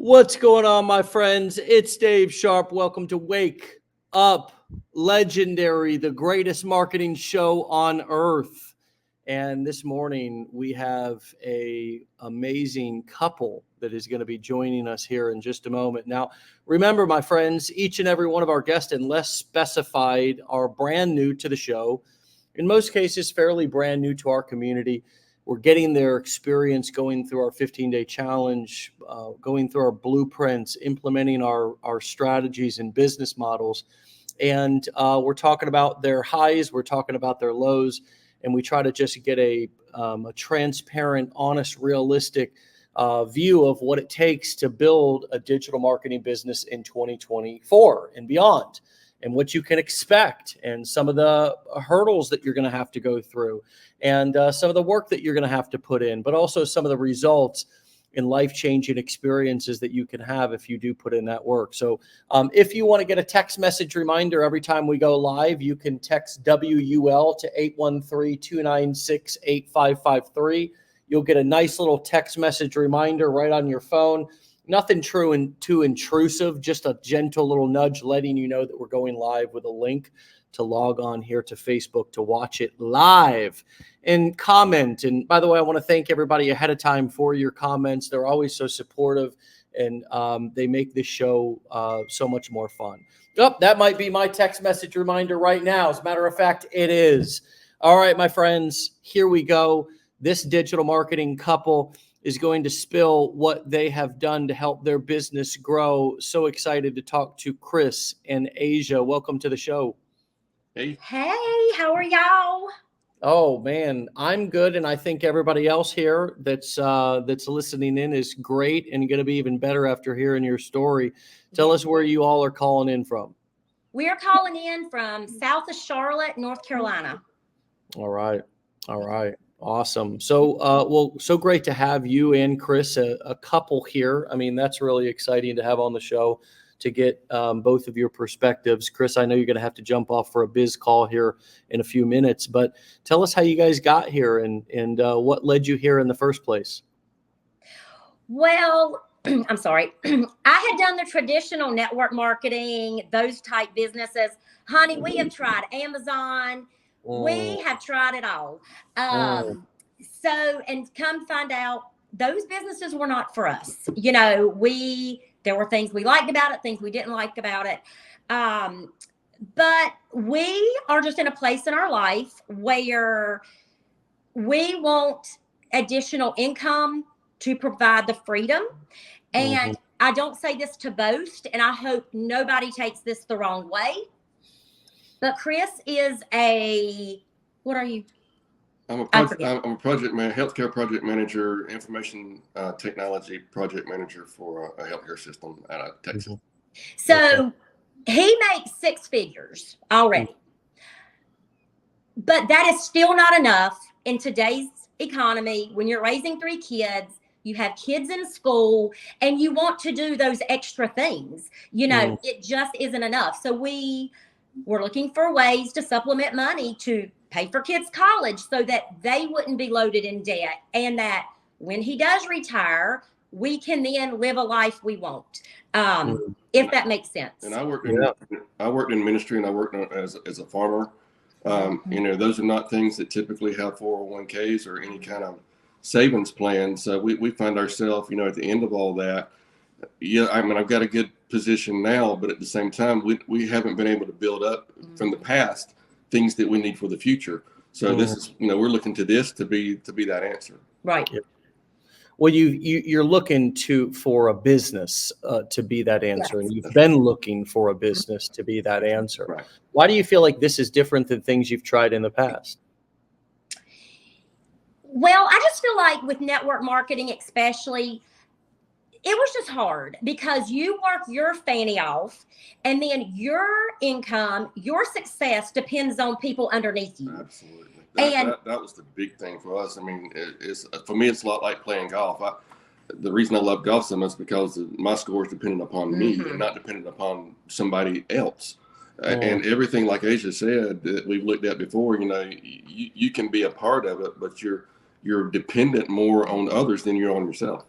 What's going on, my friends? It's Dave Sharpe. Welcome to Wake Up Legendary, the greatest marketing show on earth. And this morning we have a amazing couple that is going to be joining us here in just a moment. Now, remember, my friends, each and every one of our guests, unless specified, are brand new to the show. In most cases, fairly brand new to our community. We're getting their experience going through our 15-day challenge, going through our blueprints, implementing our strategies and business models. And we're talking about their highs, we're talking about their lows, and we try to just get a transparent, honest, realistic view of what it takes to build a digital marketing business in 2024 and beyond, and what you can expect, and some of the hurdles that you're going to have to go through, and some of the work that you're going to have to put in, but also some of the results and life-changing experiences that you can have if you do put in that work. So if you want to get a text message reminder every time we go live, you can text WUL to 813-296-8553. You'll get a nice little text message reminder right on your phone. Nothing true and too intrusive, just a gentle little nudge letting you know that we're going live with a link to log on here to Facebook to watch it live and comment. And by the way, I want to thank everybody ahead of time for your comments. They're always so supportive, and they make this show so much more fun. Oh, that might be my text message reminder right now. As a matter of fact, it is. All right, my friends, here we go. This digital marketing couple is going to spill what they have done to help their business grow. So excited to talk to Chris and Ashea. Welcome to the show. Hey, how are y'all? Oh man, I'm good, and I think everybody else here that's listening in is great and going to be even better after hearing your story. Tell us where you all are calling in from. We are calling in from south of Charlotte, North Carolina. All right. Awesome. So, so great to have you and Chris, a couple here. I mean, that's really exciting to have on the show to get both of your perspectives. Chris, I know you're going to have to jump off for a biz call here in a few minutes, but tell us how you guys got here and what led you here in the first place. Well, I'm sorry. I had done the traditional network marketing, those type businesses. Honey, we have tried Amazon. We have tried it all. So, and come find out, those businesses were not for us. You know, there were things we liked about it, things we didn't like about it. But we are just in a place in our life where we want additional income to provide the freedom. And I don't say this to boast, and I hope nobody takes this the wrong way. But Chris is what are you? I'm a project man, healthcare project manager, information technology project manager for a healthcare system out of Texas. So he makes six figures already. But that is still not enough in today's economy. When you're raising 3 kids, you have kids in school, and you want to do those extra things. You know, it just isn't enough. So we're looking for ways to supplement money to pay for kids' college so that they wouldn't be loaded in debt, and that when he does retire, we can then live a life we want, if that makes sense. And I worked in ministry, and I worked as a farmer. You know, those are not things that typically have 401ks or any kind of savings plan. So we find ourselves, you know, at the end of all that. Yeah, I mean, I've got a good position now, but at the same time, we haven't been able to build up from the past things that we need for the future. So this is, you know, we're looking to this to be that answer. Right. Yep. Well, you're looking for a business to be that answer, and you've been looking for a business to be that answer. Right. Why do you feel like this is different than things you've tried in the past? Well, I just feel like with network marketing, especially, it was just hard because you work your fanny off, and then your income, your success depends on people underneath you. Absolutely. That was the big thing for us. I mean, for me, it's a lot like playing golf. The reason I love golf so much is because my score is dependent upon me and not dependent upon somebody else. And everything, like Ashea said, that we've looked at before, you know, you can be a part of it, but you're dependent more on others than you're on yourself.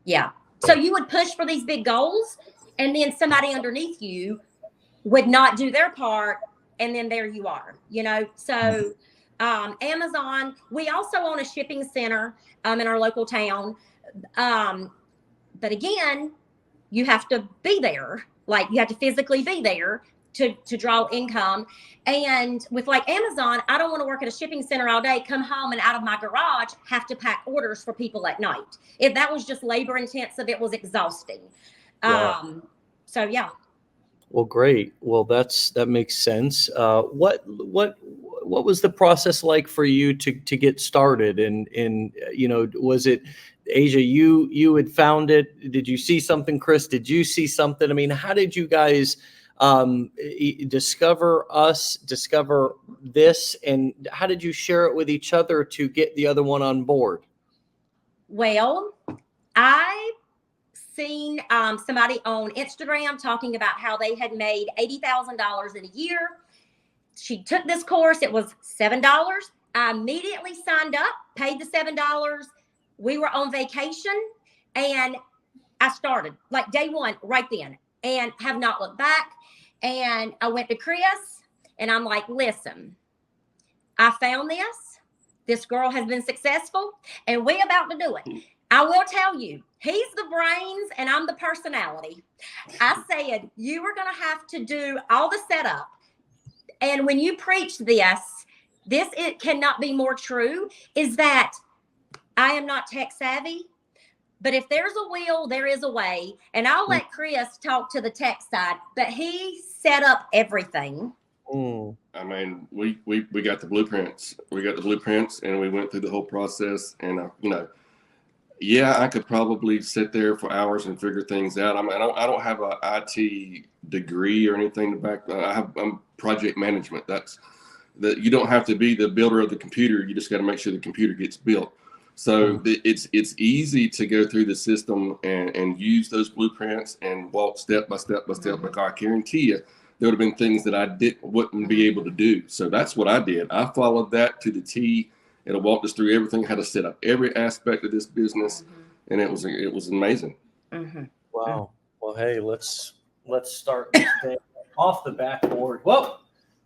Yeah. So you would push for these big goals, and then somebody underneath you would not do their part, and then there you are, So Amazon, we also own a shipping center in our local town. But again, you have to be there. Like, you have to physically be there to draw income. And with like Amazon, I don't want to work at a shipping center all day, come home and out of my garage, have to pack orders for people at night. If that was just labor intensive, it was exhausting. Wow. So yeah. Well, great. Well, that makes sense. What was the process like for you to get started? And was it, Ashea, you had found it? Did you see something, Chris? Did you see something? I mean, how did you guys discover this, and how did you share it with each other to get the other one on board? Well, I seen somebody on Instagram talking about how they had made $80,000 in a year. She took this course. It was $7. I immediately signed up, paid the $7. We were on vacation, and I started like day one right then, and have not looked back. And I went to Chris, and I'm like, listen, I found this. This girl has been successful, and we're about to do it. I will tell you, he's the brains and I'm the personality. I said, you are going to have to do all the setup. And when you preach this, it cannot be more true, is that I am not tech savvy, but if there's a will, there is a way. And I'll let Chris talk to the tech side, but he set up everything. I mean, we got the blueprints. We got the blueprints, and we went through the whole process. And I could probably sit there for hours and figure things out. I mean, I don't have an IT degree or anything to back. I'm project management. You don't have to be the builder of the computer. You just got to make sure the computer gets built. So it's easy to go through the system and use those blueprints and walk step by step by step. Like, I guarantee you, there would have been things that I wouldn't be able to do. So that's what I did. I followed that to the T. It walked us through everything, how to set up every aspect of this business, and it was amazing. Wow. Well, hey, let's start this day off the backboard. Whoa,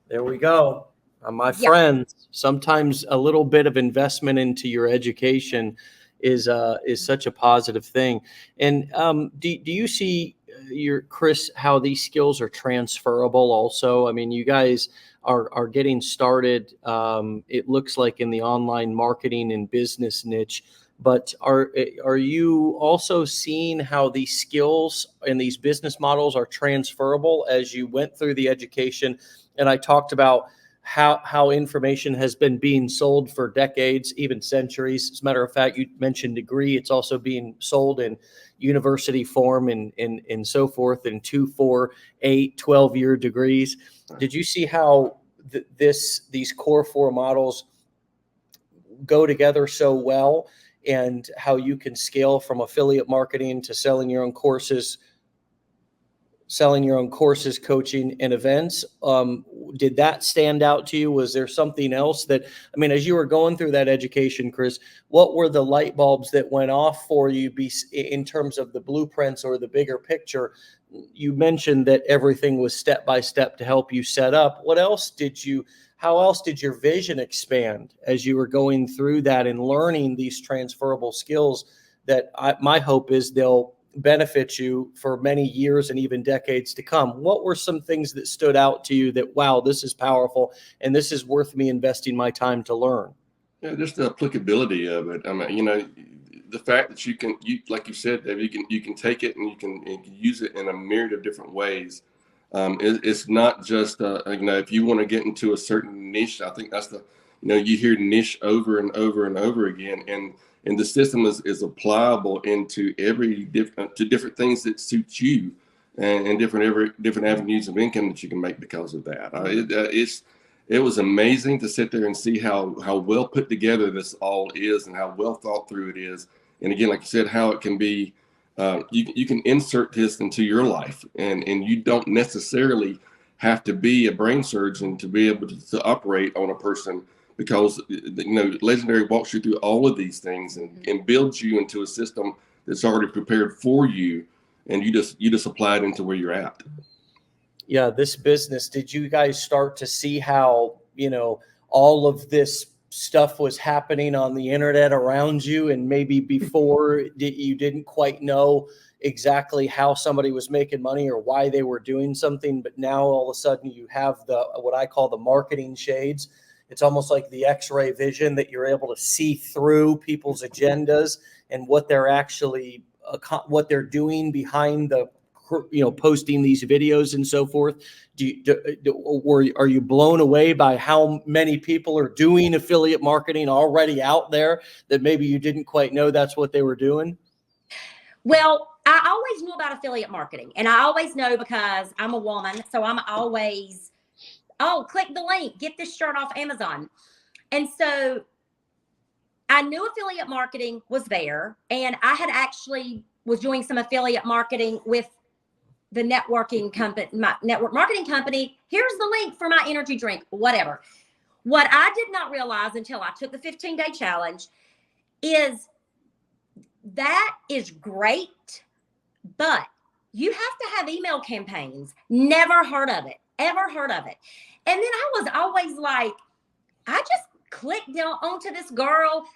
there we go. My friends, sometimes a little bit of investment into your education is such a positive thing. And do you see Chris, how these skills are transferable also? I mean, you guys are getting started. It looks like in the online marketing and business niche, but are you also seeing how these skills and these business models are transferable as you went through the education? And I talked about how information has been being sold for decades, even centuries. As a matter of fact, you mentioned degree. It's also being sold in university form and so forth in 2, 4, 8, 12-year degrees. Did you see how these core 4 models go together so well, and how you can scale from affiliate marketing to selling your own courses, coaching, and events? Did that stand out to you? Was there something else that, I mean, as you were going through that education, Chris, what were the light bulbs that went off for you in terms of the blueprints or the bigger picture? You mentioned that everything was step by step to help you set up. How else did your vision expand as you were going through that and learning these transferable skills that my hope is they'll benefit you for many years and even decades to come? What were some things that stood out to you that, wow, this is powerful and this is worth me investing my time to learn? Yeah, just the applicability of it. I mean, the fact that you like you said, Dave, you can take it and you can use it in a myriad of different ways. It's not just if you want to get into a certain niche. I think that's you hear niche over and over and over again, and the system is applicable into different things that suit you, and different avenues of income that you can make because of that. It was amazing to sit there and see how well put together this all is, and how well thought through it is. And again, like you said, how it can be, you can insert this into your life, and you don't necessarily have to be a brain surgeon to be able to operate on a person, because Legendary walks you through all of these things and builds you into a system that's already prepared for you, and you just apply it into where you're at. Yeah, this business, did you guys start to see how, all of this stuff was happening on the internet around you, and maybe before you didn't quite know exactly how somebody was making money or why they were doing something, but now all of a sudden you have what I call the marketing shades. It's almost like the X-ray vision that you're able to see through people's agendas and what they're actually doing behind the posting these videos and so forth. Are you blown away by how many people are doing affiliate marketing already out there that maybe you didn't quite know that's what they were doing? Well, I always knew about affiliate marketing, and I always know because I'm a woman. So I'm always, click the link, get this shirt off Amazon. And so I knew affiliate marketing was there, and I had actually was doing some affiliate marketing with the networking company, my network marketing company. Here's the link for my energy drink, whatever. What I did not realize until I took the 15-day challenge is that is great, but you have to have email campaigns. Never heard of it, ever heard of it. And then I was always like, I just clicked down onto this girl.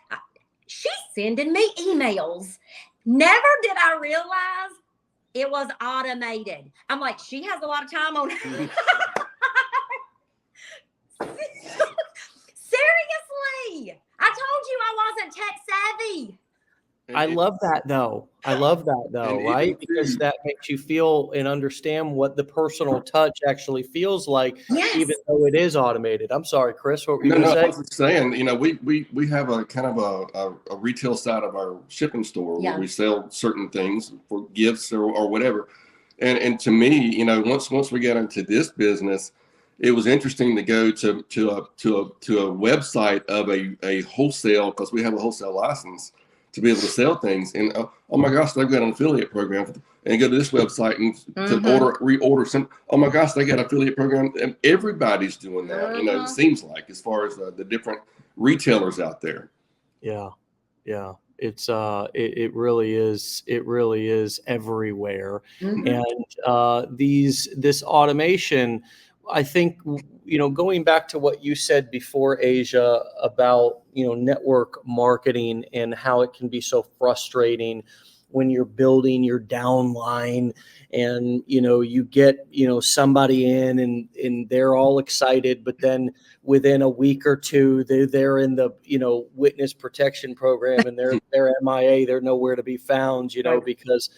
She's sending me emails. Never did I realize it was automated. I'm like, she has a lot of time on her. Seriously, I told you I wasn't tech savvy. I love that though. Right? Because that makes you feel and understand what the personal touch actually feels like, Yes. Even though it is automated. I'm sorry, Chris, what were you going to say? I was just saying, we have a kind of a retail side of our shipping store where we sell certain things for gifts or whatever. And to me, once we got into this business, it was interesting to go to a website of a wholesale, because we have a wholesale license, to be able to sell things. And oh my gosh, they've got an affiliate program, and go to this website and to reorder some. Oh my gosh, they got an affiliate program, and everybody's doing that. It seems like, as far as the different retailers out there. Yeah. It's it really is everywhere. And this automation, I think, going back to what you said before, Asia, about, network marketing and how it can be so frustrating when you're building your downline and, you get, somebody in and they're all excited, but then within a week or two, they're in the, witness protection program and they're MIA, they're nowhere to be found, because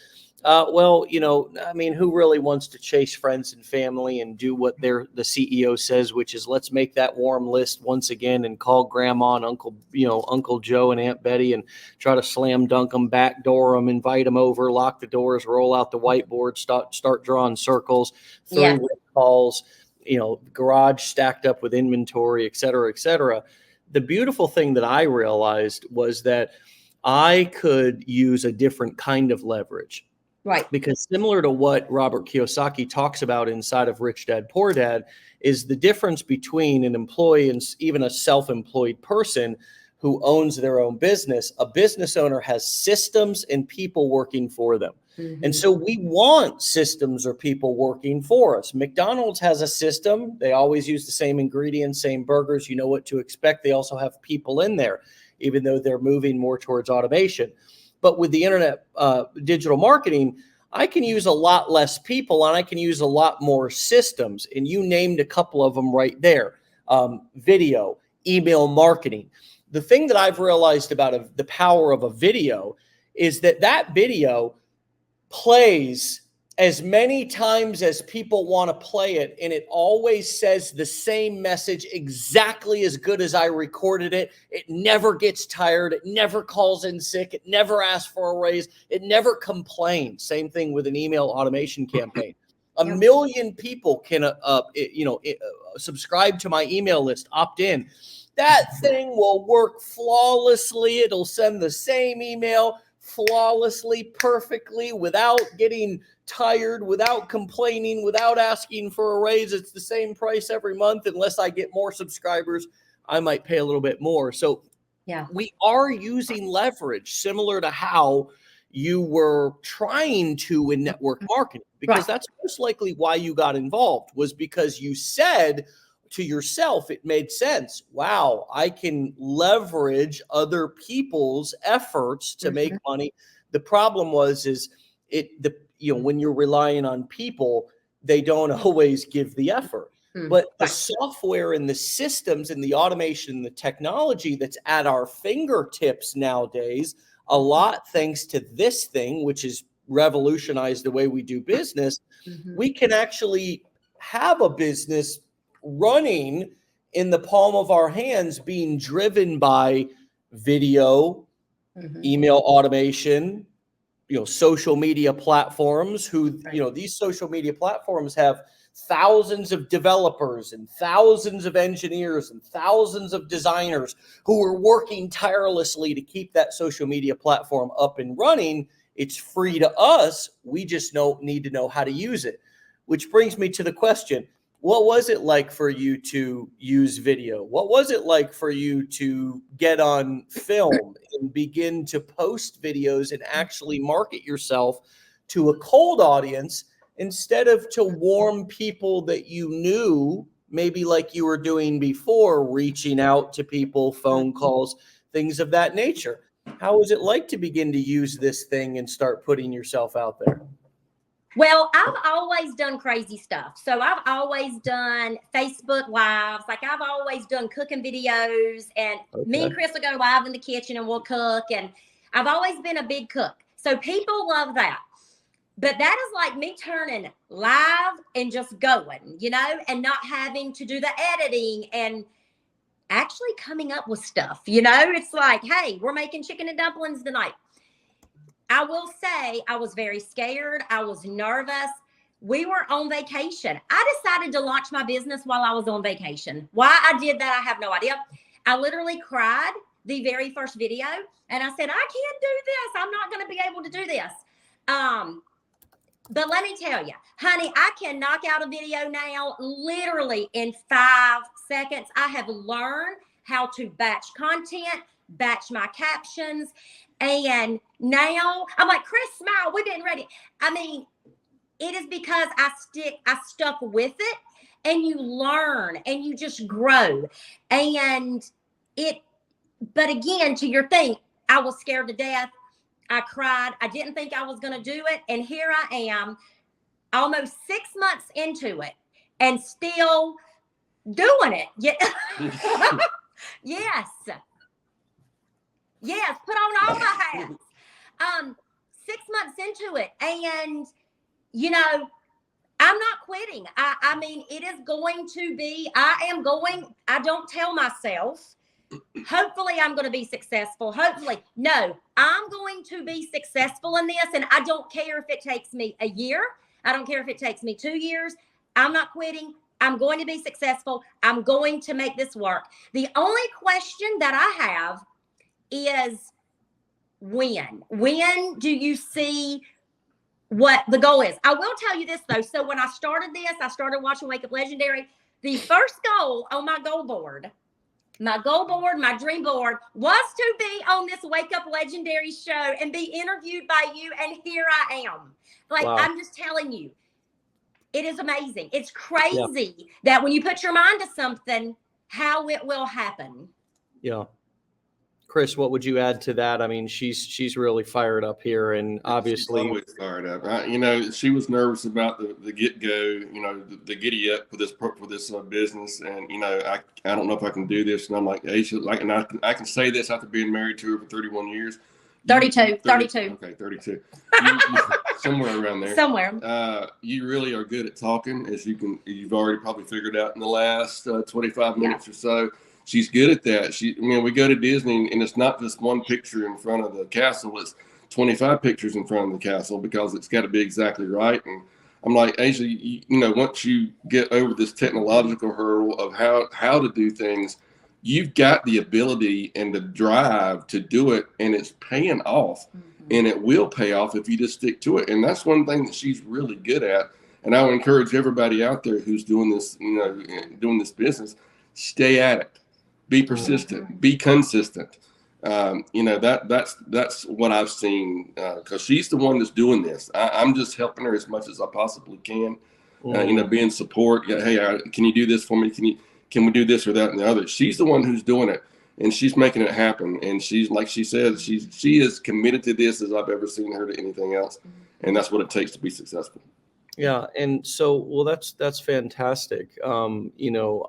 who really wants to chase friends and family and do what the CEO says, which is, let's make that warm list once again and call grandma and Uncle Joe and Aunt Betty and try to slam dunk them, backdoor them, invite them over, lock the doors, roll out the whiteboard, start drawing circles, three-way calls, garage stacked up with inventory, et cetera, et cetera. The beautiful thing that I realized was that I could use a different kind of leverage. Right. Because similar to what Robert Kiyosaki talks about inside of Rich Dad, Poor Dad, is the difference between an employee and even a self-employed person who owns their own business. A business owner has systems and people working for them. And so we want systems or people working for us. McDonald's has a system. They always use the same ingredients, same burgers. You know what to expect. They also have people in there, even though they're moving more towards automation. But with the internet, digital marketing, I can use a lot less people and I can use a lot more systems. And you named a couple of them right there. Video, email marketing. The thing that I've realized about the power of a video is that video plays as many times as people want to play it, and it always says the same message exactly as good as I recorded it. It never gets tired. It never calls in sick. It never asks for a raise. It never complains. Same thing with an email automation campaign. A million people can subscribe to my email list, opt in. That thing will work flawlessly. It'll send the same email flawlessly, perfectly, without getting tired, without complaining, without asking for a raise. It's the same price every month. Unless I get more subscribers, I might pay a little bit more. So we are using leverage, similar to how you were trying to in network marketing, because that's most likely why you got involved, was because you said to yourself, it made sense. Wow, I can leverage other people's efforts to make money. The problem was, when you're relying on people, they don't always give the effort. But the software and the systems and the automation and the technology that's at our fingertips nowadays, a lot thanks to this thing, which has revolutionized the way we do business, we can actually have a business running in the palm of our hands, being driven by video, email automation, social media platforms, these social media platforms have thousands of developers and thousands of engineers and thousands of designers who are working tirelessly to keep that social media platform up and running. It's free to us. We just need to know how to use it. Which brings me to the question, what was it like for you to use video? What was it like for you to get on film and begin to post videos and actually market yourself to a cold audience instead of to warm people that you knew, maybe like you were doing before, reaching out to people, phone calls, things of that nature? How was it like to begin to use this thing and start putting yourself out there? Well, I've always done crazy stuff. So I've always done Facebook Lives. Like, I've always done cooking videos, and me and Chris will go live in the kitchen and we'll cook. And I've always been a big cook. So people love that. But that is like me turning live and just going, and not having to do the editing and actually coming up with stuff. It's like, hey, we're making chicken and dumplings tonight. I will say I was very scared. I was nervous. We were on vacation. I decided to launch my business while I was on vacation. Why I did that, I have no idea. I literally cried the very first video, and I said, I can't do this. I'm not going to be able to do this. But let me tell you, honey, I can knock out a video now literally in 5 seconds. I have learned how to batch content, batch my captions. And now I'm like, Chris, smile. We've been ready. I mean, it is because I stuck with it, and you learn and you just grow. But again, to your thing, I was scared to death. I cried. I didn't think I was going to do it. And here I am almost 6 months into it and still doing it. Yeah. Yes, put on all my hats. 6 months into it, and I'm not quitting. I mean, it is going to be. I don't tell myself, hopefully I'm going to be successful. Hopefully, no, I'm going to be successful in this, and I don't care if it takes me a year. I don't care if it takes me 2 years. I'm not quitting. I'm going to be successful. I'm going to make this work. The only question that I have is when do you see what the goal is? I will tell you this though. So when I started watching Wake Up Legendary. The first goal on my goal board, my dream board, was to be on this Wake Up Legendary show and be interviewed by you. And here I am. Like, wow. I'm just telling you, it is amazing. It's crazy that when you put your mind to something, how it will happen. Yeah. Chris, what would you add to that? I mean, she's really fired up here, and obviously, she's always fired up. She was nervous about the get go. The giddy up for this business, and I don't know if I can do this. And I'm like, hey, and I can say this after being married to her for 31 years. 32. Okay, 32. Somewhere around there. Somewhere. You really are good at talking, as you've already probably figured out in the last 25 minutes or so. She's good at that. We go to Disney, and it's not just one picture in front of the castle. It's 25 pictures in front of the castle, because it's got to be exactly right. And I'm like, Ashea, once you get over this technological hurdle of how to do things, you've got the ability and the drive to do it, and it's paying off. And it will pay off if you just stick to it. And that's one thing that she's really good at. And I would encourage everybody out there who's doing this, doing this business, stay at it. Be persistent, be consistent. That's what I've seen, because she's the one that's doing this. I'm just helping her as much as I possibly can. Being support. Yeah, hey, can you do this for me? Can we do this or that and the other? She's the one who's doing it, and she's making it happen. And she's, like she said, she is committed to this as I've ever seen her to anything else, and that's what it takes to be successful. Yeah, and so, well, that's fantastic. You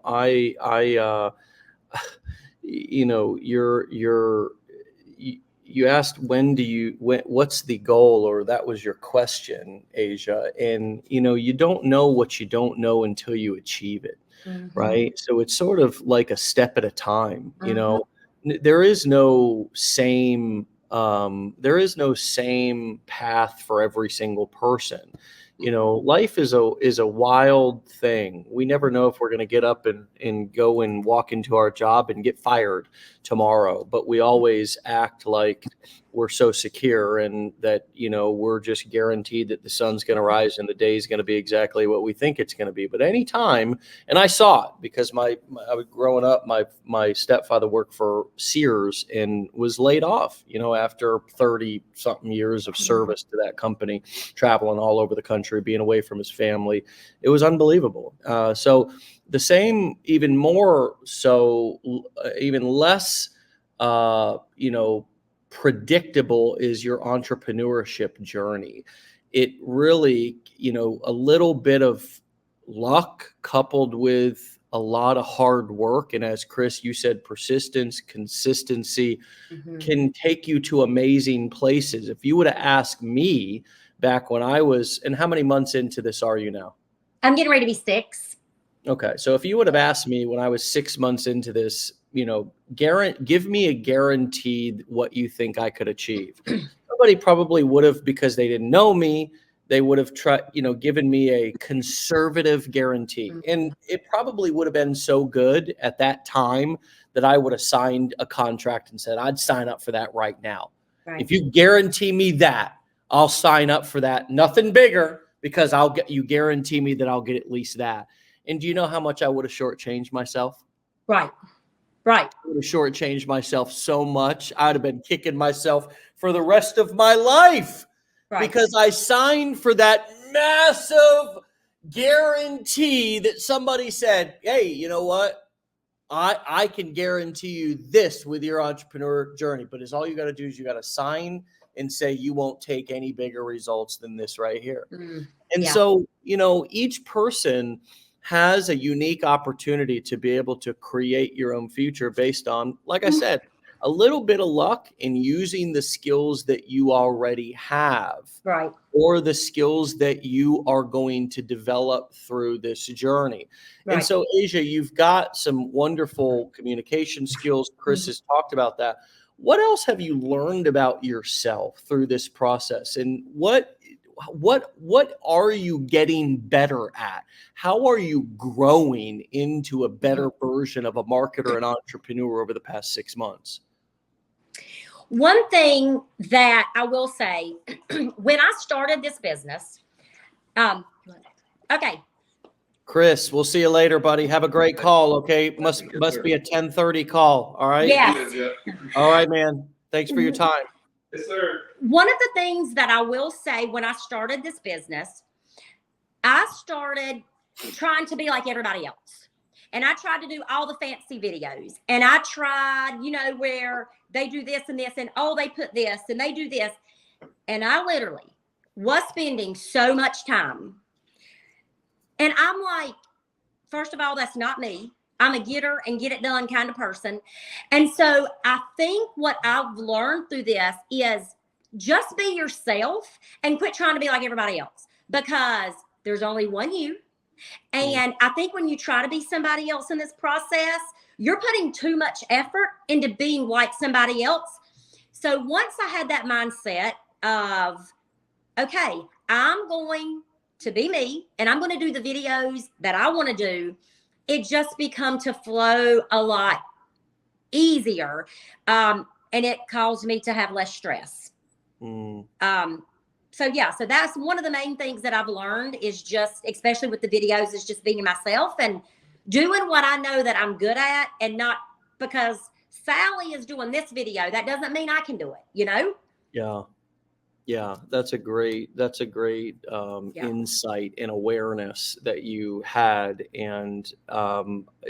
asked what's the goal, or that was your question, Asia. And you don't know what you don't know until you achieve it. Right? So it's sort of like a step at a time. There is no same path for every single person. Life is a wild thing. We never know if we're going to get up and go and walk into our job and get fired tomorrow, but we always act like we're so secure and that, we're just guaranteed that the sun's going to rise and the day is going to be exactly what we think it's going to be. But anytime, and I saw it because I was growing up, my stepfather worked for Sears and was laid off, after 30 something years of service to that company, traveling all over the country, being away from his family. It was unbelievable. So the same, even more so, even less, predictable is your entrepreneurship journey. It really, a little bit of luck coupled with a lot of hard work. And as Chris, you said, persistence, consistency can take you to amazing places. If you would have asked me back when I was, and how many months into this are you now? I'm getting ready to be 6. Okay. So if you would have asked me when I was 6 months into this, give me a guaranteed what you think I could achieve. Somebody probably would have, because they didn't know me, they would have given me a conservative guarantee. And it probably would have been so good at that time that I would have signed a contract and said, I'd sign up for that right now. Right. If you guarantee me that, I'll sign up for that. Nothing bigger, because you guarantee me that I'll get at least that. And do you know how much I would have shortchanged myself? Right. I would have shortchanged myself so much. I'd have been kicking myself for the rest of my life because I signed for that massive guarantee that somebody said, hey, you know what? I can guarantee you this with your entrepreneur journey, but all you got to do is you got to sign and say you won't take any bigger results than this right here. And so, each person has a unique opportunity to be able to create your own future based on, like I said, a little bit of luck in using the skills that you already have, right, or the skills that you are going to develop through this journey. Right. And so, Asia, you've got some wonderful communication skills. Chris has talked about that. What else have you learned about yourself through this process? And what are you getting better at? How are you growing into a better version of a marketer and entrepreneur over the past 6 months? One thing that I will say, when I started this business, okay. Chris, we'll see you later, buddy. Have a great call. Okay. Must be a 10:30 call. All right. Yes. All right, man. Thanks for your time. Yes, sir. One of the things that I will say, when I started this business, I started trying to be like everybody else. And I tried to do all the fancy videos. And I tried, where they do this and this, and they put this and they do this. And I literally was spending so much time. And I'm like, first of all, that's not me. I'm a getter and get it done kind of person. And so I think what I've learned through this is just be yourself and quit trying to be like everybody else, because there's only one you. And I think when you try to be somebody else in this process, you're putting too much effort into being like somebody else. So once I had that mindset of, okay, I'm going to be me and I'm going to do the videos that I want to do, it just become to flow a lot easier. And it caused me to have less stress. So that's one of the main things that I've learned, is just, especially with the videos, is just being myself and doing what I know that I'm good at, and not because Sally is doing this video. That doesn't mean I can do it, you know? Yeah. Yeah, that's a great insight and awareness that you had, and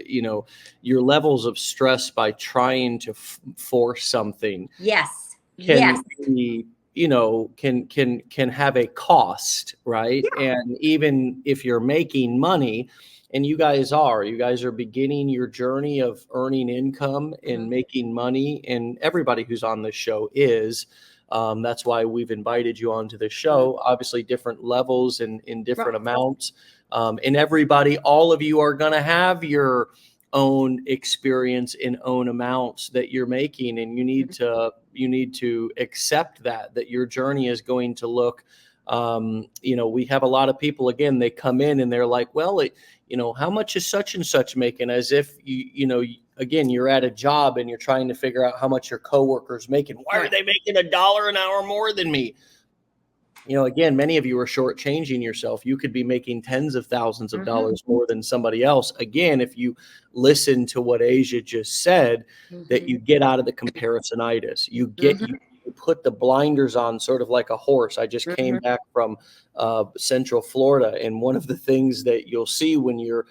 your levels of stress by trying to force something Yes. can be, can have a cost, right? Yeah. And even if you're making money, and you guys are beginning your journey of earning income and making money, and everybody who's on this show is. That's why we've invited you onto the show. Obviously, different levels and in different amounts. And everybody, all of you are going to have your own experience and own amounts that you're making, and you need to accept that your journey is going to look. We have a lot of people, again, they come in and they're like, well, how much is such and such making? As if again, you're at a job and you're trying to figure out how much your coworker's making. Why are they making $1 an hour more than me? Again, many of you are shortchanging yourself. You could be making tens of thousands of dollars more than somebody else. Again, if you listen to what Ashea just said, that you get out of the comparisonitis, you put the blinders on, sort of like a horse. I just came back from Central Florida, and one of the things that you'll see when you're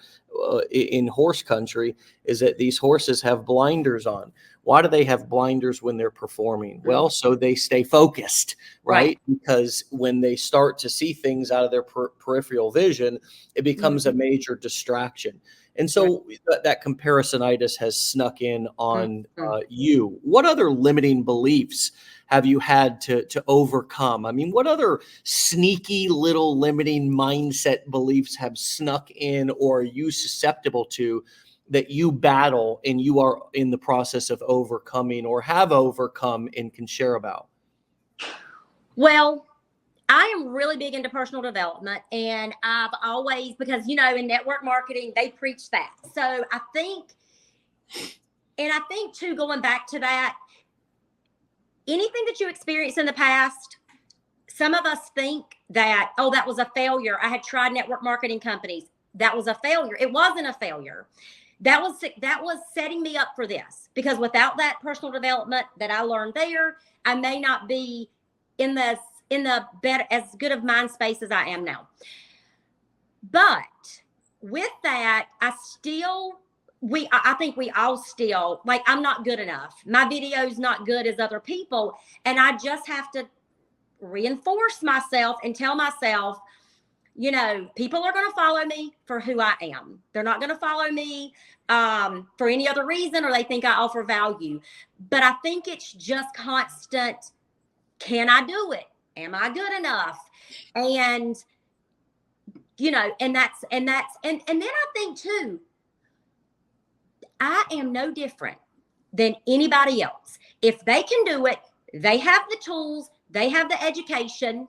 in horse country is that these horses have blinders on. Why do they have blinders when they're performing? Well, so they stay focused, right? Because when they start to see things out of their peripheral vision, it becomes a major distraction. And so that comparisonitis has snuck in on you. What other limiting beliefs have you had to overcome? I mean, what other sneaky little limiting mindset beliefs have snuck in, or are you susceptible to, that you battle and you are in the process of overcoming, or have overcome and can share about? Well, I am really big into personal development, and I've always, because, in network marketing, they preach that. So I think too, going back to that, anything that you experienced in the past, some of us think that, oh, that was a failure. I had tried network marketing companies. That was a failure. It wasn't a failure. That was setting me up for this, because without that personal development that I learned there, I may not be in the better, as good of mind space as I am now. But with that, I think we all still, like, I'm not good enough. My video's not good as other people. And I just have to reinforce myself and tell myself, people are going to follow me for who I am. They're not going to follow me for any other reason, or they think I offer value. But I think it's just constant. Can I do it? Am I good enough? And, and then I think too, I am no different than anybody else. If they can do it, they have the tools, they have the education.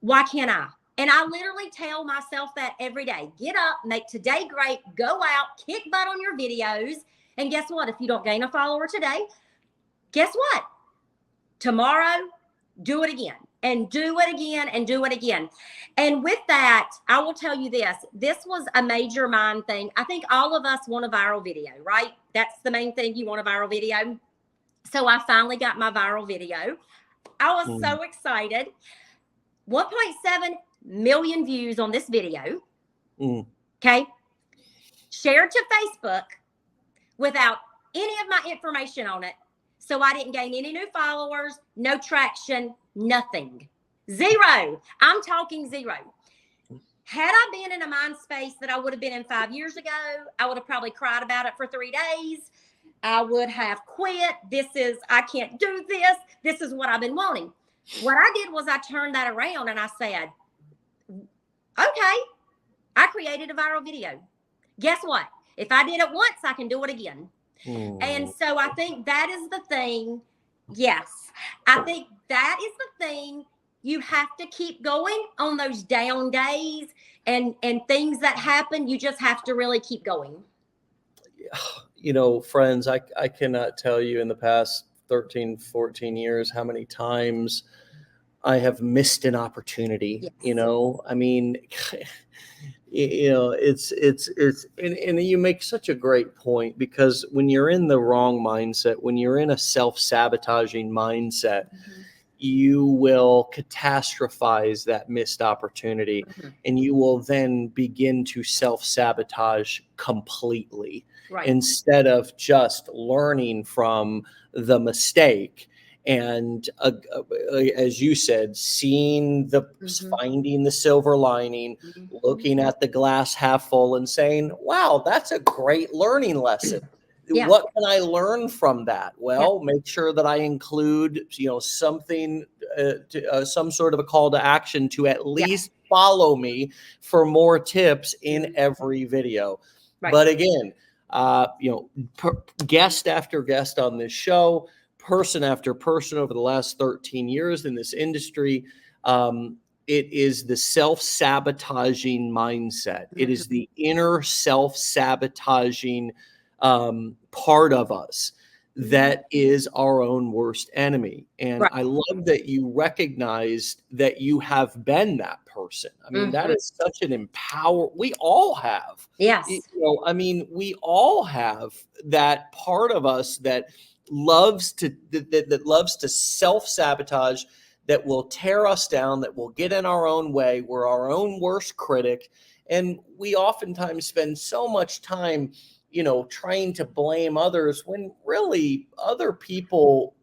Why can't I? And I literally tell myself that every day. Get up, make today great, go out, kick butt on your videos. And guess what? If you don't gain a follower today, guess what? Tomorrow, do it again, and do it again, and do it again. And with that, I will tell you this. This was a major mind thing. I think all of us want a viral video, right? That's the main thing. You want a viral video. So I finally got my viral video. I was so excited. 1.7 million views on this video. Okay. Shared to Facebook without any of my information on it. So I didn't gain any new followers, no traction, nothing. Zero. I'm talking zero. Had I been in a mind space that I would have been in 5 years ago, I would have probably cried about it for 3 days. I would have quit. I can't do this. This is what I've been wanting. What I did was I turned that around and I said, okay, I created a viral video. Guess what? If I did it once, I can do it again. And so I think that is the thing. Yes, I think that is the thing. You have to keep going on those down days and things that happen. You just have to really keep going. Friends, I cannot tell you in the past 13, 14 years how many times I have missed an opportunity. Yes. I mean, You know, and you make such a great point, because when you're in the wrong mindset, when you're in a self-sabotaging mindset, you will catastrophize that missed opportunity, and you will then begin to self-sabotage completely, Right. instead of just learning from the mistake. And as you said, finding the silver lining, looking at the glass half full and saying, wow, that's a great learning lesson. Yeah. What can I learn from that? Well, make sure that I include, something, some sort of a call to action to at least follow me for more tips in every video. Right. But again, guest after guest on this show, person after person over the last 13 years in this industry, it is the self-sabotaging mindset. It is the inner self-sabotaging part of us that is our own worst enemy. And I love that you recognize that you have been that person. I mean, that is such an we all have. Yes. We all have that part of us that loves to self-sabotage, that will tear us down, that will get in our own way. We're our own worst critic. And we oftentimes spend so much time, trying to blame others, when really other people,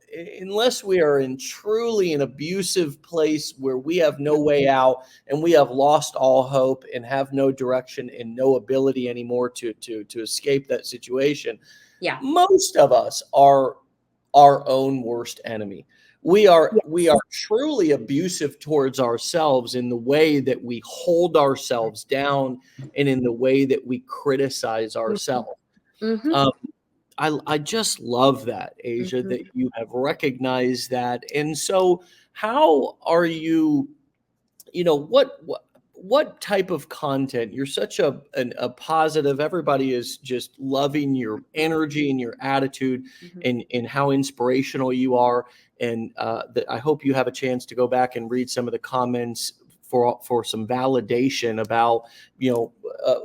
unless we are in truly an abusive place where we have no way out and we have lost all hope and have no direction and no ability anymore to escape that situation. Yeah. Most of us are our own worst enemy. We are truly abusive towards ourselves in the way that we hold ourselves down and in the way that we criticize ourselves. I just love that, Ashea, that you have recognized that. And so how are you, what type of content? You're such a positive, everybody is just loving your energy and your attitude, and how inspirational you are. And I hope you have a chance to go back and read some of the comments for some validation about,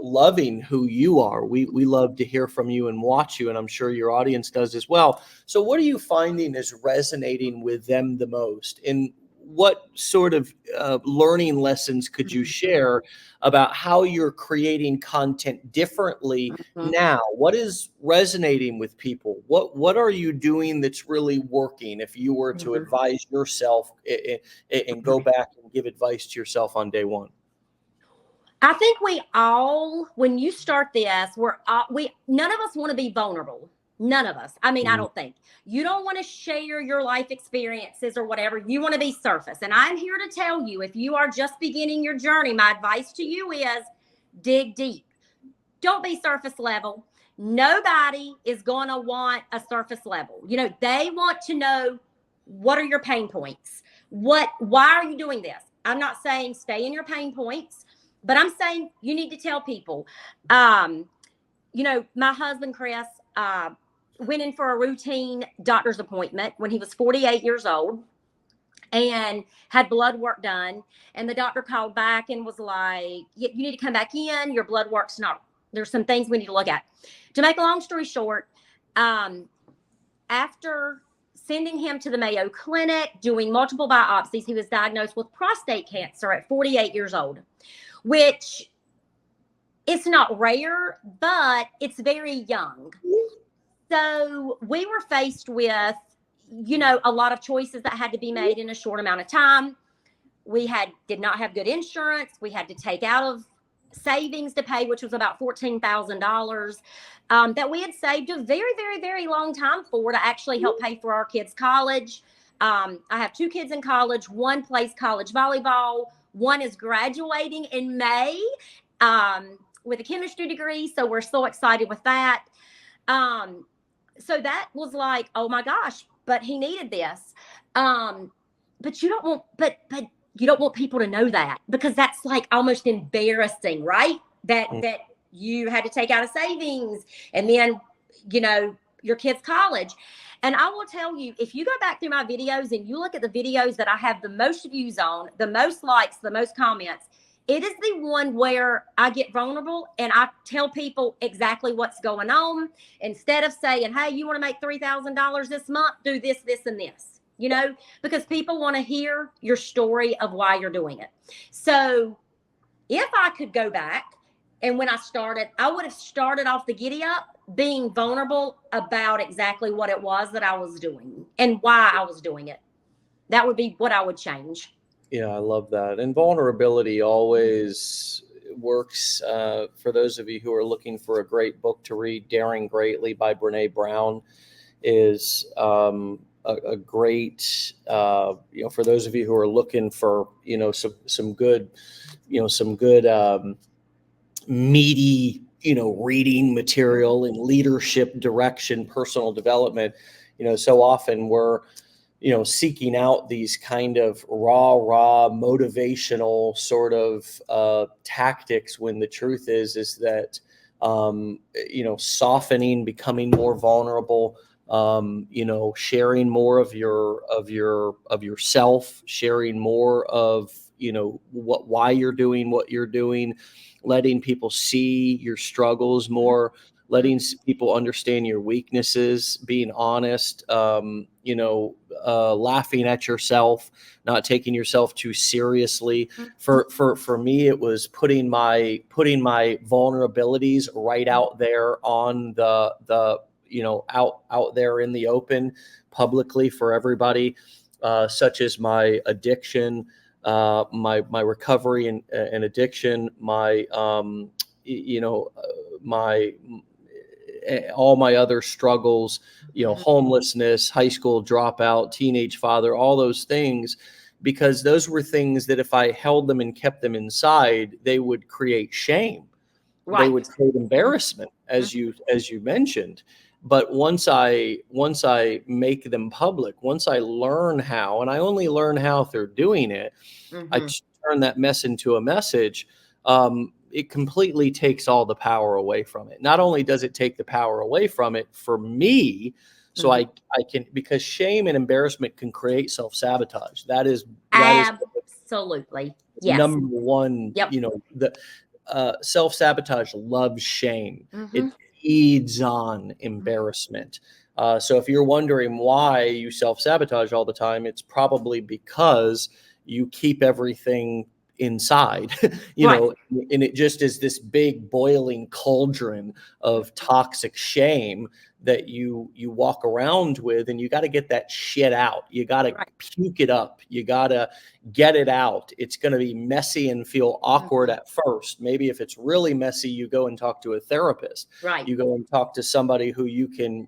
loving who you are. We love to hear from you and watch you, and I'm sure your audience does as well. So what are you finding is resonating with them the most? And what sort of learning lessons could you share about how you're creating content differently now? What is resonating with people? What are you doing that's really working? If you were to advise yourself and go back and give advice to yourself on day one. I think we all, when you start this, none of us want to be vulnerable. None of us. I mean, I don't think. You don't want to share your life experiences or whatever. You want to be surface. And I'm here to tell you, if you are just beginning your journey, my advice to you is dig deep. Don't be surface level. Nobody is going to want a surface level. They want to know, what are your pain points? Why are you doing this? I'm not saying stay in your pain points, but I'm saying you need to tell people. My husband, Chris, went in for a routine doctor's appointment when he was 48 years old and had blood work done. And the doctor called back and was like, you need to come back in. Your blood work's not, there's some things we need to look at. To make a long story short, after sending him to the Mayo Clinic, doing multiple biopsies, he was diagnosed with prostate cancer at 48 years old, which it's not rare, but it's very young. So we were faced with, a lot of choices that had to be made in a short amount of time. We did not have good insurance. We had to take out of savings to pay, which was about $14,000 that we had saved a very, very, very long time for, to actually help pay for our kids' college. I have 2 kids in college. One plays college volleyball. One is graduating in May with a chemistry degree. So we're so excited with that. So that was like, oh my gosh, but he needed this. But you don't want, but you don't want people to know that, because that's like almost embarrassing, right? That you had to take out a savings and then, your kid's college. And I will tell you, if you go back through my videos and you look at the videos that I have the most views on, the most likes, the most comments, it is the one where I get vulnerable and I tell people exactly what's going on. Instead of saying, hey, you want to make $3,000 this month, do this, this, and this, because people want to hear your story of why you're doing it. So if I could go back, and when I started, I would have started off the giddy up being vulnerable about exactly what it was that I was doing and why I was doing it. That would be what I would change. Yeah, I love that. And vulnerability always works. For those of you who are looking for a great book to read, Daring Greatly by Brene Brown is a great, for those of you who are looking for, some good, meaty, reading material and leadership direction, personal development. So often we're, seeking out these kind of raw motivational sort of tactics, when the truth is that softening, becoming more vulnerable, sharing more of yourself, sharing more of why you're doing what you're doing, letting people see your struggles more, letting people understand your weaknesses, being honest, laughing at yourself, not taking yourself too seriously. For me, it was putting my vulnerabilities right out there on the out there in the open publicly for everybody, such as my addiction, my recovery and addiction, my all my other struggles, homelessness, high school dropout, teenage father, all those things, because those were things that if I held them and kept them inside, they would create shame. Right. They would create embarrassment, as you mentioned. But once I make them public, once I learn how, and I only learn how through doing it, I turn that mess into a message. It completely takes all the power away from it. Not only does it take the power away from it for me, so I can, because shame and embarrassment can create self-sabotage. That is absolutely number one. Yep. The self-sabotage loves shame. It feeds on embarrassment. So if you're wondering why you self-sabotage all the time, it's probably because you keep everything inside, and it just is this big boiling cauldron of toxic shame that you walk around with, and you got to get that shit out. You got to puke it up. You got to get it out. It's going to be messy and feel awkward at first. Maybe if it's really messy, you go and talk to a therapist. You go and talk to somebody who you can,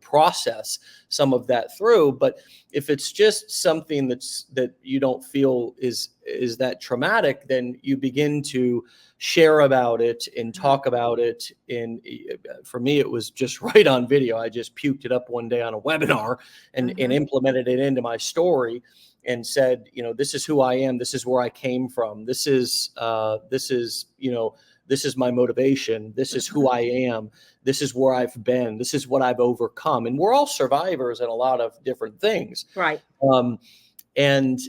process some of that through. But if it's just something that you don't feel is that traumatic, then you begin to share about it and talk about it. And for me, it was just right on video. I just puked it up one day on a webinar and implemented it into my story and said, this is who I am. This is where I came from. This is my motivation. This is who I am. This is where I've been. This is what I've overcome. And we're all survivors in a lot of different things. And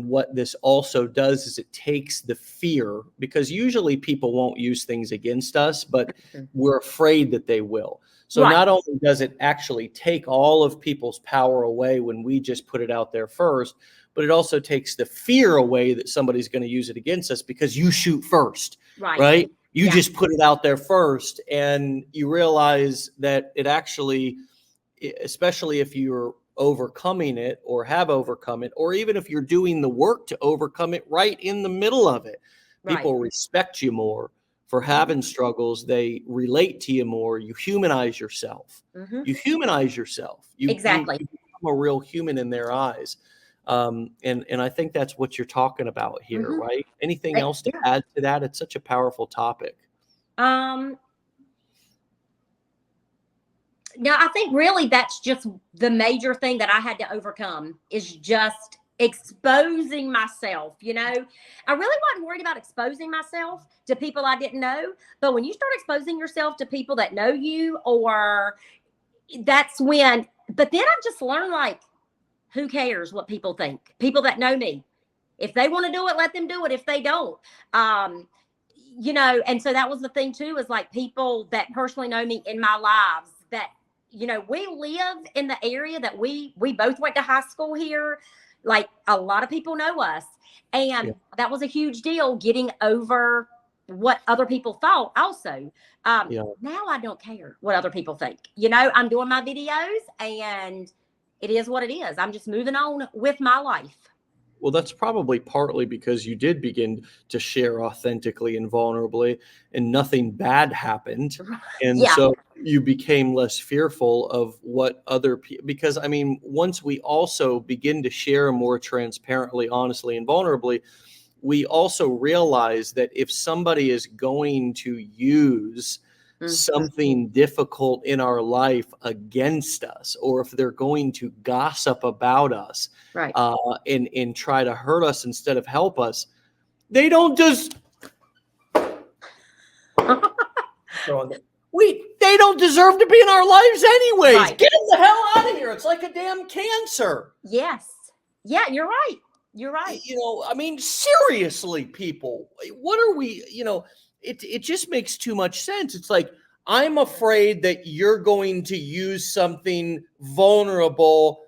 what this also does is it takes the fear, because usually people won't use things against us, but we're afraid that they will. So not only does it actually take all of people's power away when we just put it out there first, but it also takes the fear away that somebody's going to use it against us because you shoot first, right? You just put it out there first, and you realize that it actually, especially if you're overcoming it or have overcome it, or even if you're doing the work to overcome it right in the middle of it, people respect you more for having struggles. They relate to you more. You humanize yourself. You humanize yourself. You become a real human in their eyes. And I think that's what you're talking about here, right? Anything else to add to that? It's such a powerful topic. No, I think really that's just the major thing that I had to overcome, is just exposing myself. I really wasn't worried about exposing myself to people I didn't know. But when you start exposing yourself to people that know you, that's when, but then I just learned, who cares what people think? People that know me, If they want to do it, let them do it. If they don't, you know, and so that was the thing too, is like people that personally know me in my lives that, you know, we live in the area that we both went to high school here. Like a lot of people know us. And that was a huge deal, getting over what other people thought also. Now I don't care what other people think. You know, I'm doing my videos and it is what it is. I'm just moving on with my life. Well, that's probably partly because you did begin to share authentically and vulnerably, and nothing bad happened. And so you became less fearful of what other people, because I mean, once we also begin to share more transparently, honestly, and vulnerably, we also realize that if somebody is going to use something difficult in our life against us, or if they're going to gossip about us, and try to hurt us instead of help us, they don't just they don't deserve to be in our lives anyways. Get them the hell out of here. It's like a damn cancer. Yes. Yeah, you're right. You're right. You know, I mean, seriously, people, what are we, you know, it just makes too much sense. It's like, I'm afraid that you're going to use something vulnerable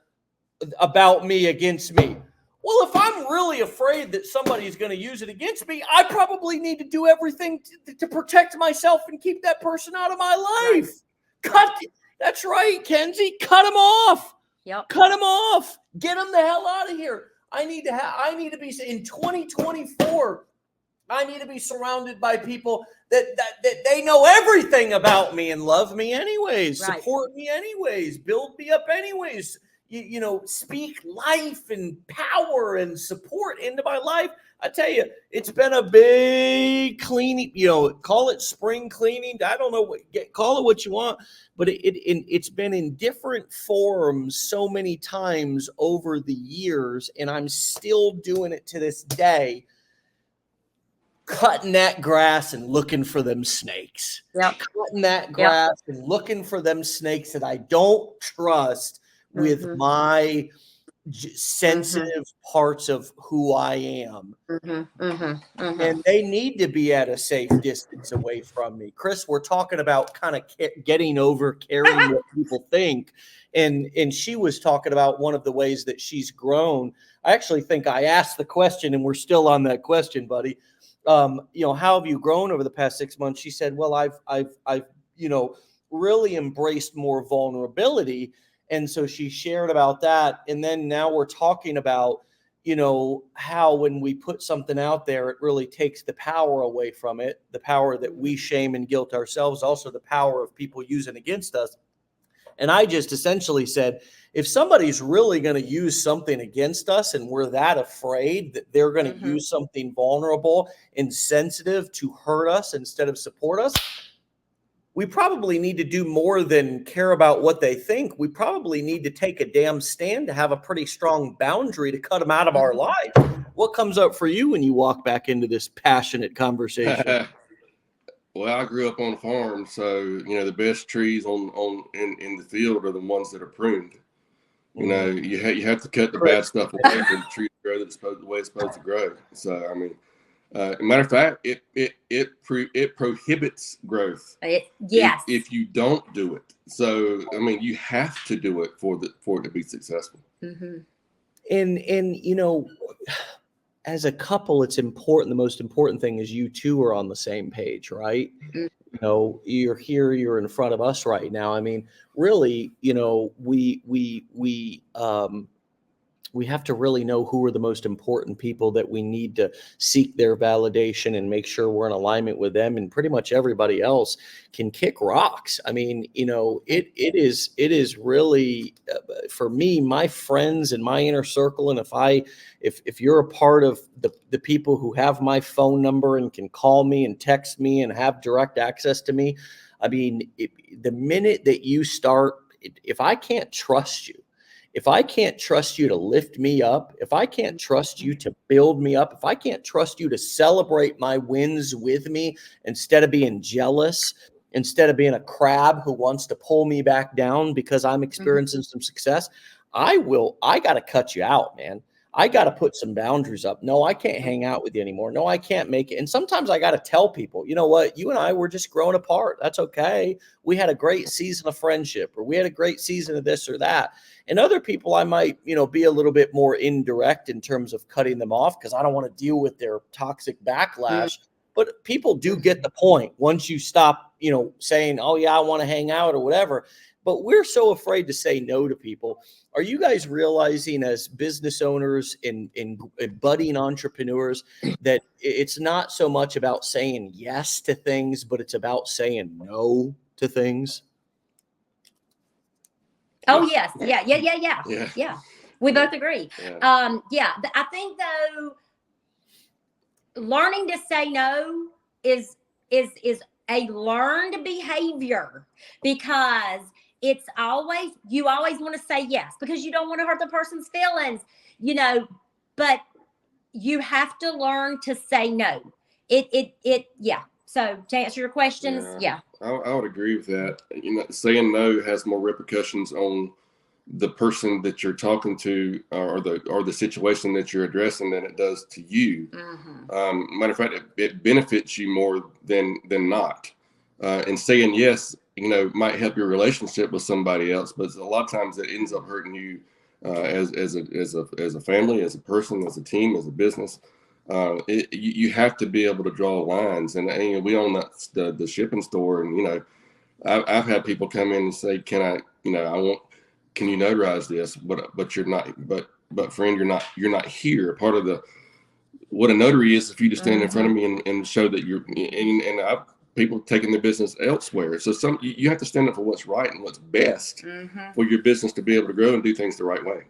about me against me. Well, if I'm really afraid that somebody's going to use it against me, I probably need to do everything to protect myself and keep that person out of my life. That's right, Kenzie. Cut him off. Cut him off. Get him the hell out of here. I need to be in 2024. I need to be surrounded by people that they know everything about me and love me anyways, support me anyways, build me up anyways. You know, speak life and power and support into my life. I tell you, it's been a big cleaning, you know, call it spring cleaning. I don't know call it what you want, but it's been in different forms so many times over the years. And I'm still doing it to this day, cutting that grass and looking for them snakes, cutting that grass and looking for them snakes that I don't trust with my sensitive parts of who I am. And they need to be at a safe distance away from me. Chris, we're talking about kind of getting over caring what people think. And she was talking about one of the ways that she's grown. I actually think I asked the question and we're still on that question, buddy. You know, how have you grown over the past 6 months? She said, well, I've, you know, really embraced more vulnerability. And so she shared about that. And then now we're talking about, you know, how when we put something out there, it really takes the power away from it, the power that we shame and guilt ourselves, also the power of people using against us. And I just essentially said, if somebody's really going to use something against us and we're that afraid that they're going to use something vulnerable and sensitive to hurt us instead of support us, we probably need to do more than care about what they think. We probably need to take a damn stand to have a pretty strong boundary to cut them out of our life. What comes up for you when you walk back into this passionate conversation? Well, I grew up on a farm, so you know the best trees in the field are the ones that are pruned. You know, you have to cut the bad stuff away for the tree to grow the way it's supposed to grow. So I mean, matter of fact, it prohibits growth. If you don't do it. So I mean, you have to do it for it to be successful. And you know, as a couple, it's important. The most important thing is you two are on the same page, right? You know, you're here, you're in front of us right now. I mean, really, you know, we have to really know who are the most important people that we need to seek their validation and make sure we're in alignment with them. And pretty much everybody else can kick rocks. I mean, you know, it is really for me, my friends and my inner circle. And if you're a part of the people who have my phone number and can call me and text me and have direct access to me, I mean, the minute that you start, if I can't trust you, if I can't trust you to lift me up, if I can't trust you to build me up, if I can't trust you to celebrate my wins with me instead of being jealous, instead of being a crab who wants to pull me back down because I'm experiencing some success, I got to cut you out, man. I got to put some boundaries up. No, I can't hang out with you anymore. No, I can't make it. And sometimes I got to tell people, you know what, you and I were just growing apart. That's okay. We had a great season of friendship, or we had a great season of this or that. And other people, I might, be a little bit more indirect in terms of cutting them off because I don't want to deal with their toxic backlash. But people do get the point once you stop, saying, oh, yeah, I want to hang out or whatever. But we're so afraid to say no to people. Are you guys realizing as business owners and budding entrepreneurs that it's not so much about saying yes to things, but it's about saying no to things? Oh, yes. Yeah. We both agree. I think, though, learning to say no is a learned behavior, because you always want to say yes because you don't want to hurt the person's feelings, but you have to learn to say no. So to answer your questions, I would agree with that. Saying no has more repercussions on the person that you're talking to, or the situation that you're addressing, than it does to you. Matter of fact, it benefits you more than not. And saying yes, might help your relationship with somebody else, but a lot of times it ends up hurting you as a family, as a person, as a team, as a business. You have to be able to draw lines, and we own the shipping store, and I've had people come in and say, can you notarize this? But you're not, but friend, you're not here. Part of what a notary is, if you just stand in front of me and show that you're, and I've people taking their business elsewhere. So you have to stand up for what's right and what's best for your business to be able to grow and do things the right way.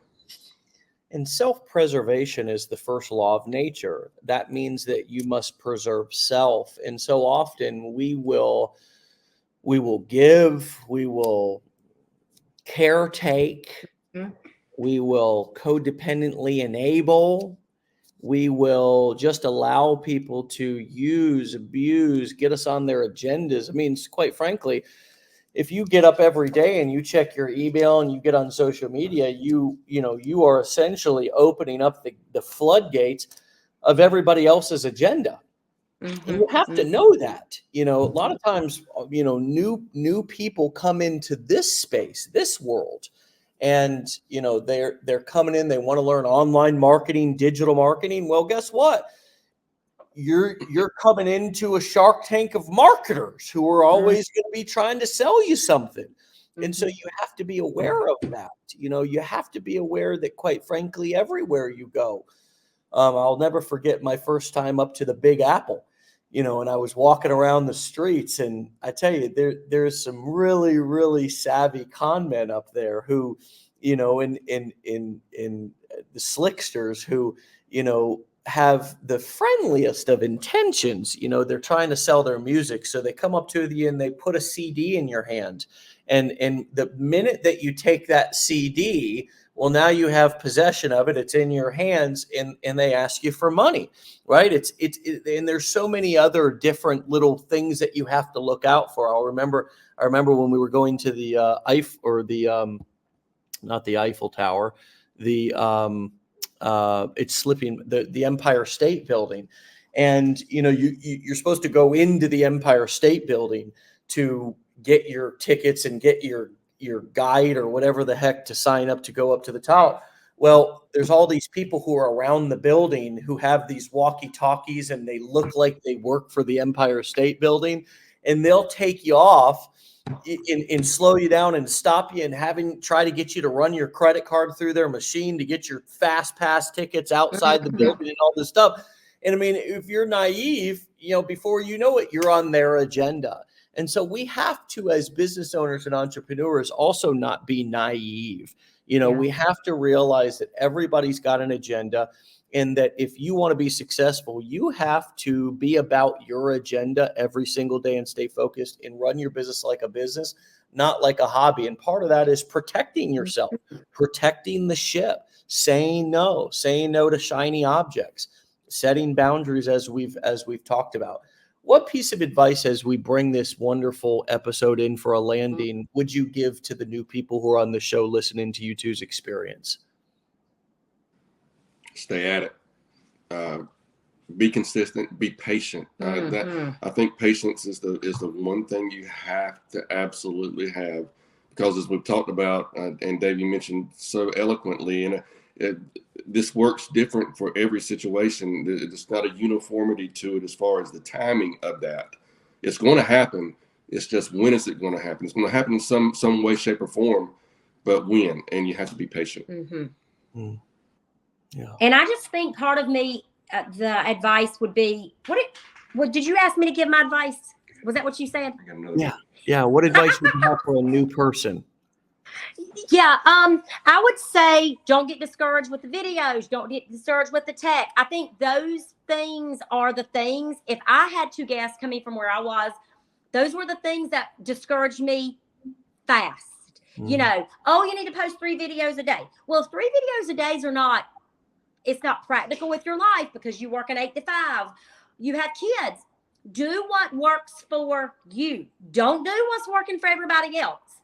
And self-preservation is the first law of nature. That means that you must preserve self. And so often we will give, we will caretake, we will codependently enable, we will just allow people to use, abuse, get us on their agendas. I mean, quite frankly, if you get up every day and you check your email and you get on social media, you are essentially opening up the floodgates of everybody else's agenda. And you have to know that. A lot of times, new people come into this space, this world, and they're coming in, they want to learn online marketing, digital marketing. Well, guess what? You're coming into a shark tank of marketers who are always going to be trying to sell you something. And so you have to be aware of that. You have to be aware that, quite frankly, everywhere you go. I'll never forget my first time up to the Big Apple, and I was walking around the streets, and I tell you, there's some really, really savvy con men up there who, in the slicksters who, have the friendliest of intentions. They're trying to sell their music. So they come up to you and they put a CD in your hand. And the minute that you take that CD, well, now you have possession of it. It's in your hands, and they ask you for money, right? And there's so many other different little things that you have to look out for. I remember when we were going to the not the Eiffel Tower, it's slipping, the Empire State Building. And, you're supposed to go into the Empire State Building to get your tickets and get your guide or whatever the heck to sign up to go up to the top. Well, there's all these people who are around the building who have these walkie-talkies, and they look like they work for the Empire State Building, and they'll take you off and slow you down and stop you and try to get you to run your credit card through their machine to get your fast pass tickets outside the building and all this stuff. And I mean, if you're naive, before you know it, you're on their agenda. And so we have to, as business owners and entrepreneurs, also not be naive. We have to realize that everybody's got an agenda, and that if you want to be successful, you have to be about your agenda every single day and stay focused and run your business like a business, not like a hobby. And part of that is protecting yourself, protecting the ship, saying no to shiny objects, setting boundaries as we've talked about. What piece of advice, as we bring this wonderful episode in for a landing, would you give to the new people who are on the show listening to you two's experience? stay at it. Be consistent, be patient. That I think patience is the one thing you have to absolutely have, because as we've talked about, and Dave, you mentioned so eloquently, and this works different for every situation. There's not a uniformity to it as far as the timing of that. It's going to happen. It's just, when is it going to happen? It's going to happen in some way, shape, or form, but when? And you have to be patient. Yeah. And I just think part of me, the advice would be, what did you ask me to give my advice? Was that what you said? Yeah. What advice would you have for a new person? Yeah, I would say don't get discouraged with the videos. Don't get discouraged with the tech. I think those things are the things, if I had to guess coming from where I was, those were the things that discouraged me fast. You know, oh, you need to post 3 videos a day. Well, if 3 videos a day it's not practical with your life, because you work an 8 to 5. You have kids. Do what works for you. Don't do what's working for everybody else.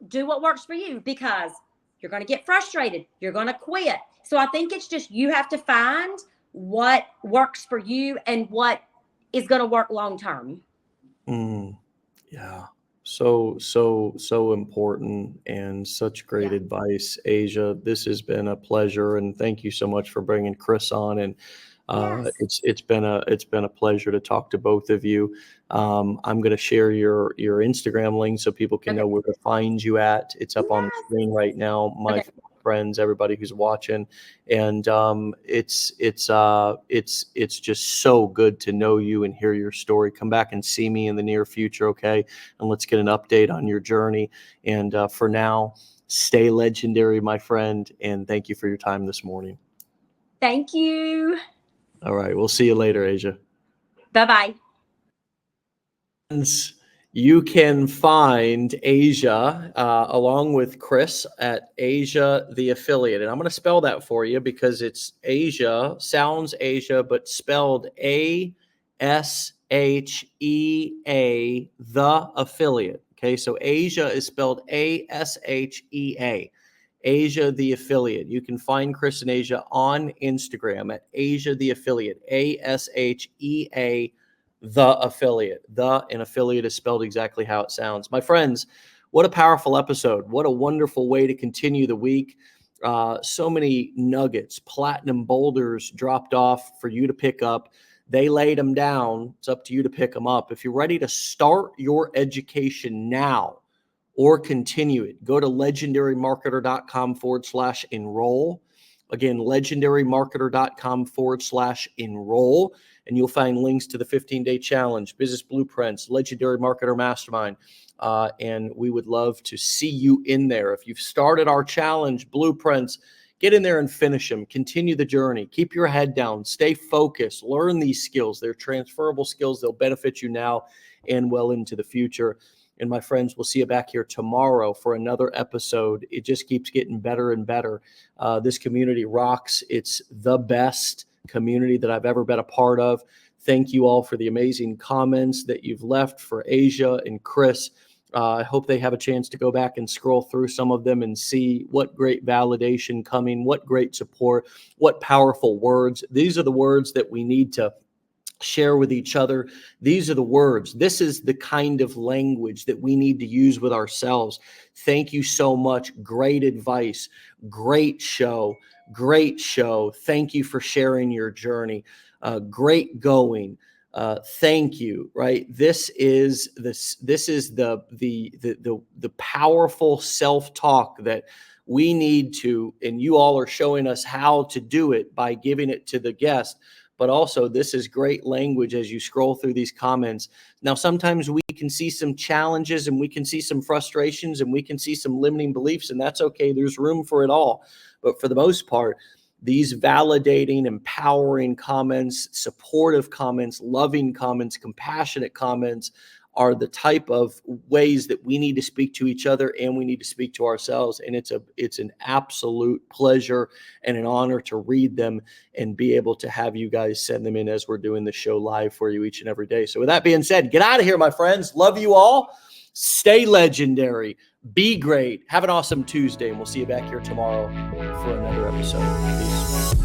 Do what works for you, because you're going to get frustrated. You're going to quit. So I think it's just, you have to find what works for you and what is going to work long term. Yeah. So important, and such great advice, Ashea. This has been a pleasure, and thank you so much for bringing Chris on. And it's been a pleasure to talk to both of you. I'm going to share your Instagram link so people can know where to find you at. It's up on the screen right now, my friends, everybody who's watching. And it's just so good to know you and hear your story. Come back and see me in the near future, okay? And let's get an update on your journey. And for now, stay legendary, my friend. And thank you for your time this morning. Thank you. All right. We'll see you later, Ashea. Bye-bye. You can find Ashea along with Chris at Ashea the Affiliate. And I'm going to spell that for you, because it's Ashea, sounds Ashea, but spelled ASHEA, the Affiliate. Okay, so Ashea is spelled ASHEA. Ashea the Affiliate. You can find Chris and Ashea on Instagram at Ashea the Affiliate, ASHEA the Affiliate. The and affiliate is spelled exactly how it sounds. My friends, what a powerful episode. What a wonderful way to continue the week. So many nuggets, platinum boulders dropped off for you to pick up. They laid them down. It's up to you to pick them up. If you're ready to start your education now or continue it, go to legendarymarketer.com/enroll. Again, legendarymarketer.com/enroll. And you'll find links to the 15-day challenge, business blueprints, legendary marketer mastermind. And we would love to see you in there. If you've started our challenge blueprints, get in there and finish them. Continue the journey. Keep your head down. Stay focused. Learn these skills. They're transferable skills. They'll benefit you now and well into the future. And my friends, we'll see you back here tomorrow for another episode. It just keeps getting better and better. This community rocks. It's the best community that I've ever been a part of. Thank you all for the amazing comments that you've left for Ashea and Chris. I hope they have a chance to go back and scroll through some of them and see what great validation coming, what great support, what powerful words. These are the words that we need to share with each other. These are the words. This is the kind of language that we need to use with ourselves. Thank you so much. Great advice. Great show. Great show. Thank you for sharing your journey. Great going. Thank you. Right. This is the powerful self-talk that we need to, and you all are showing us how to do it by giving it to the guest. But also, this is great language as you scroll through these comments. Now, sometimes we can see some challenges and we can see some frustrations and we can see some limiting beliefs, and that's okay. There's room for it all. But for the most part, these validating, empowering comments, supportive comments, loving comments, compassionate comments are the type of ways that we need to speak to each other and we need to speak to ourselves. And it's an absolute pleasure and an honor to read them and be able to have you guys send them in as we're doing the show live for you each and every day. So with that being said, get out of here, my friends. Love you all. Stay legendary. Be great. Have an awesome Tuesday, and we'll see you back here tomorrow for another episode. Peace.